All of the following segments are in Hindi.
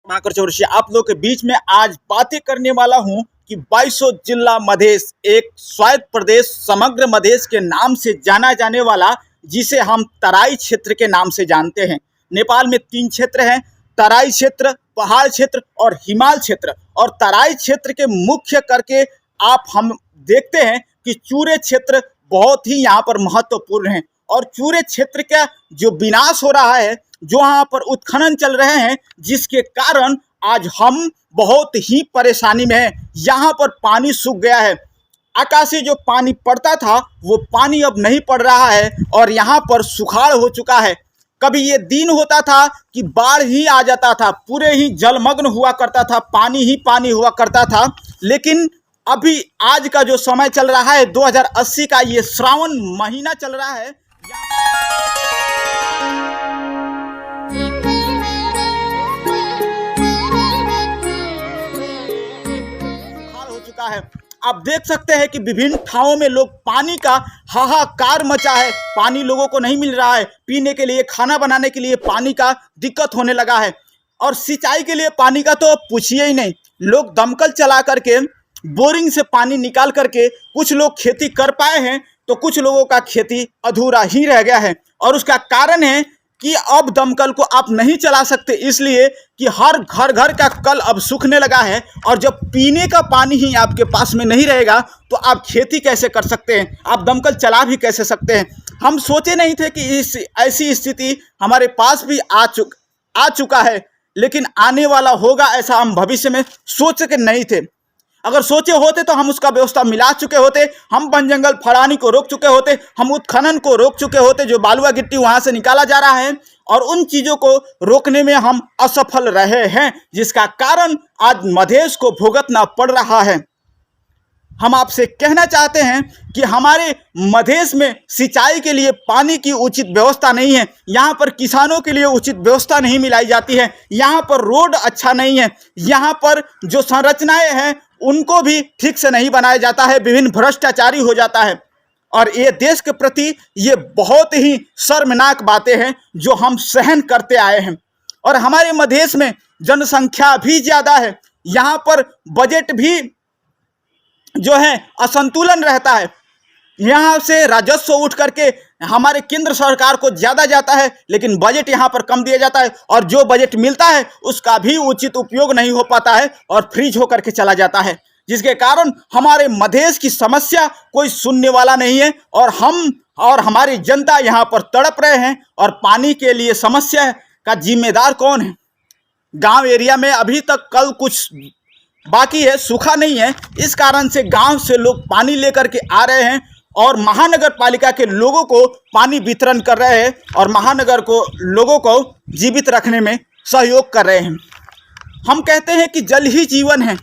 रत्नाकर चौरसिया आप लोग के बीच में आज बातें करने वाला हूं कि 2200 जिला मधेश एक स्वायत्त प्रदेश समग्र मधेश के नाम से जाना जाने वाला, जिसे हम तराई क्षेत्र के नाम से जानते हैं। नेपाल में 3 क्षेत्र हैं, तराई क्षेत्र, पहाड़ क्षेत्र और हिमाल क्षेत्र। और तराई क्षेत्र के मुख्य करके हम देखते हैं कि चूरे क्षेत्र बहुत ही यहाँ पर महत्वपूर्ण है। और चूरे क्षेत्र का जो विनाश हो रहा है, जो यहाँ पर उत्खनन चल रहे हैं, जिसके कारण आज हम बहुत ही परेशानी में हैं। यहाँ पर पानी सूख गया है, आकाशीय जो पानी पड़ता था वो पानी अब नहीं पड़ रहा है और यहाँ पर सुखाड़ हो चुका है। कभी ये दिन होता था कि बाढ़ ही आ जाता था, पूरे ही जलमग्न हुआ करता था, पानी ही पानी हुआ करता था। लेकिन अभी आज का जो समय चल रहा है 2080 का, ये श्रावण महीना चल रहा है, हो चुका है। आप देख सकते हैं कि विभिन्न ठावों में लोग पानी का हाहाकार मचा है। पानी लोगों को नहीं मिल रहा है, पीने के लिए, खाना बनाने के लिए पानी का दिक्कत होने लगा है। और सिंचाई के लिए पानी का तो पूछिए ही नहीं। लोग दमकल चला करके, बोरिंग से पानी निकाल करके कुछ लोग खेती कर पाए हैं, तो कुछ लोगों का खेती अधूरा ही रह गया है। और उसका कारण है कि अब दमकल को आप नहीं चला सकते, इसलिए कि हर घर का कल अब सूखने लगा है। और जब पीने का पानी ही आपके पास में नहीं रहेगा तो आप खेती कैसे कर सकते हैं, आप दमकल चला भी कैसे सकते हैं। हम सोचे नहीं थे कि ऐसी स्थिति हमारे पास भी आ चुका है, लेकिन आने वाला होगा ऐसा हम भविष्य में सोच के नहीं थे। अगर सोचे होते तो हम उसका व्यवस्था मिला चुके होते, हम वन जंगल फड़ानी को रोक चुके होते, हम उत्खनन को रोक चुके होते, जो बालुआ गिट्टी वहां से निकाला जा रहा है। और उन चीजों को रोकने में हम असफल रहे हैं, जिसका कारण आज मधेश को भुगतना पड़ रहा है। हम आपसे कहना चाहते हैं कि हमारे मधेश में सिंचाई के लिए पानी की उचित व्यवस्था नहीं है। यहाँ पर किसानों के लिए उचित व्यवस्था नहीं मिलाई जाती है। यहाँ पर रोड अच्छा नहीं है। यहाँ पर जो संरचनाएं हैं उनको भी ठीक से नहीं बनाया जाता है, विभिन्न भ्रष्टाचारी हो जाता है। और ये देश के प्रति ये बहुत ही शर्मनाक बातें हैं जो हम सहन करते आए हैं। और हमारे मधेश में जनसंख्या भी ज़्यादा है, यहाँ पर बजट भी जो है असंतुलन रहता है। यहाँ से राजस्व उठ करके हमारे केंद्र सरकार को ज़्यादा जाता है, लेकिन बजट यहाँ पर कम दिया जाता है। और जो बजट मिलता है उसका भी उचित उपयोग नहीं हो पाता है और फ्रीज होकर के चला जाता है, जिसके कारण हमारे मधेश की समस्या कोई सुनने वाला नहीं है। और हम और हमारी जनता यहाँ पर तड़प रहे हैं। और पानी के लिए समस्या का जिम्मेदार कौन है? गांव एरिया में अभी तक कल कुछ बाकी है, सूखा नहीं है, इस कारण से गांव से लोग पानी लेकर के आ रहे हैं और महानगर पालिका के लोगों को पानी वितरण कर रहे हैं और महानगर को लोगों को जीवित रखने में सहयोग कर रहे हैं। हम कहते हैं कि जल ही जीवन है,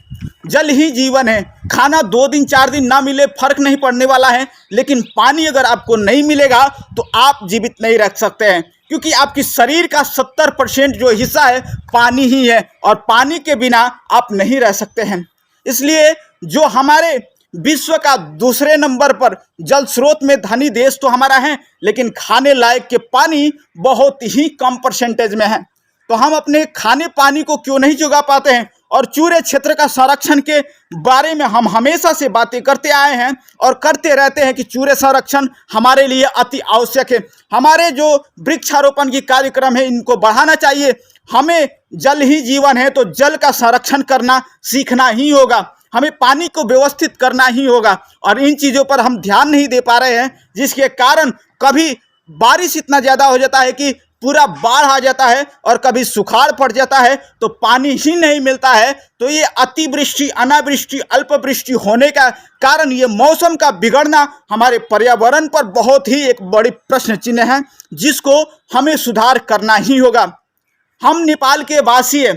जल ही जीवन है। खाना 2 दिन 4 दिन ना मिले फर्क नहीं पड़ने वाला है, लेकिन पानी अगर आपको नहीं मिलेगा तो आप जीवित नहीं रख सकते हैं, क्योंकि आपकी शरीर का 70% जो हिस्सा है पानी ही है और पानी के बिना आप नहीं रह सकते हैं। इसलिए जो हमारे विश्व का दूसरे नंबर पर जल स्रोत में धनी देश तो हमारा है, लेकिन खाने लायक के पानी बहुत ही कम परसेंटेज में है। तो हम अपने खाने पानी को क्यों नहीं जुगा पाते हैं? और चूरे क्षेत्र का संरक्षण के बारे में हम हमेशा से बातें करते आए हैं और करते रहते हैं कि चूरे संरक्षण हमारे लिए अति आवश्यक है। हमारे जो वृक्षारोपण की कार्यक्रम है इनको बढ़ाना चाहिए। हमें जल ही जीवन है, तो जल का संरक्षण करना सीखना ही होगा, हमें पानी को व्यवस्थित करना ही होगा। और इन चीज़ों पर हम ध्यान नहीं दे पा रहे हैं, जिसके कारण कभी बारिश इतना ज़्यादा हो जाता है कि पूरा बाढ़ आ जाता है और कभी सुखाड़ पड़ जाता है तो पानी ही नहीं मिलता है। तो ये अतिवृष्टि, अनावृष्टि, अल्पवृष्टि होने का कारण ये मौसम का बिगड़ना हमारे पर्यावरण पर बहुत ही एक बड़ी प्रश्न चिन्ह है, जिसको हमें सुधार करना ही होगा। हम नेपाल के वासी हैं,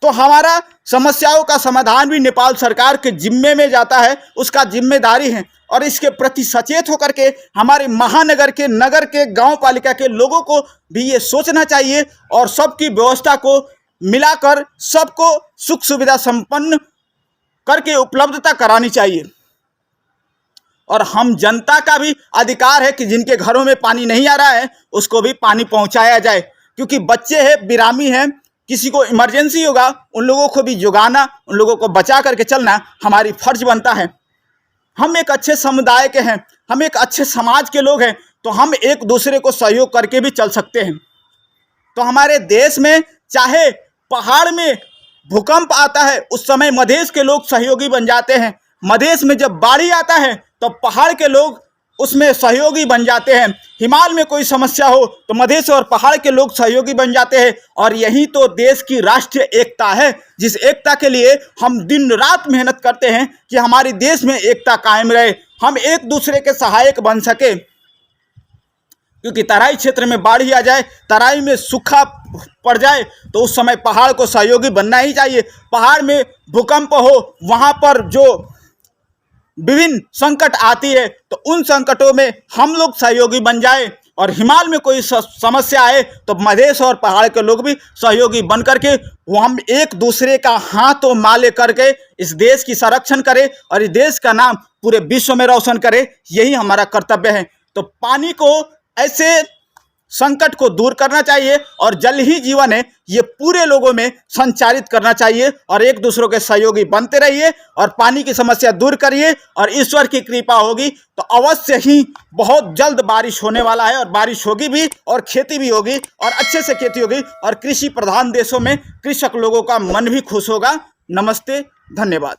तो हमारा समस्याओं का समाधान भी नेपाल सरकार के जिम्मे में जाता है, उसका जिम्मेदारी है। और इसके प्रति सचेत होकर के हमारे महानगर के, नगर के, गांव पालिका के लोगों को भी ये सोचना चाहिए और सबकी व्यवस्था को मिलाकर सबको सुख सुविधा संपन्न करके उपलब्धता करानी चाहिए। और हम जनता का भी अधिकार है कि जिनके घरों में पानी नहीं आ रहा है उसको भी पानी पहुंचाया जाए, क्योंकि बच्चे हैं, बिरामी हैं, किसी को इमरजेंसी होगा, उन लोगों को भी जुगाना, उन लोगों को बचा करके चलना हमारी फर्ज बनता है। हम एक अच्छे समुदाय के हैं, हम एक अच्छे समाज के लोग हैं, तो हम एक दूसरे को सहयोग करके भी चल सकते हैं। तो हमारे देश में चाहे पहाड़ में भूकंप आता है, उस समय मधेश के लोग सहयोगी बन जाते हैं। मधेश में जब बाढ़ी आता है तो पहाड़ के लोग उसमें सहयोगी बन जाते हैं। हिमालय में कोई समस्या हो तो मधेश और पहाड़ के लोग सहयोगी बन जाते हैं। और यही तो देश की राष्ट्रीय एकता है, जिस एकता के लिए हम दिन रात मेहनत करते हैं कि हमारे देश में एकता कायम रहे, हम एक दूसरे के सहायक बन सके। क्योंकि तराई क्षेत्र में बाढ़ी आ जाए, तराई में सूखा पड़ जाए, तो उस समय पहाड़ को सहयोगी बनना ही चाहिए। पहाड़ में भूकंप हो, वहाँ पर जो विभिन्न संकट आती है, तो उन संकटों में हम लोग सहयोगी बन जाए। और हिमालय में कोई समस्या आए तो मधेश और पहाड़ के लोग भी सहयोगी बन करके वो हम एक दूसरे का हाथों माले करके इस देश की संरक्षण करें और इस देश का नाम पूरे विश्व में रोशन करें। यही हमारा कर्तव्य है। तो पानी को ऐसे संकट को दूर करना चाहिए और जल ही जीवन है, ये पूरे लोगों में संचारित करना चाहिए और एक दूसरों के सहयोगी बनते रहिए और पानी की समस्या दूर करिए। और ईश्वर की कृपा होगी तो अवश्य ही बहुत जल्द बारिश होने वाला है और बारिश होगी भी और खेती भी होगी और अच्छे से खेती होगी और कृषि प्रधान देशों में कृषक लोगों का मन भी खुश होगा। नमस्ते, धन्यवाद।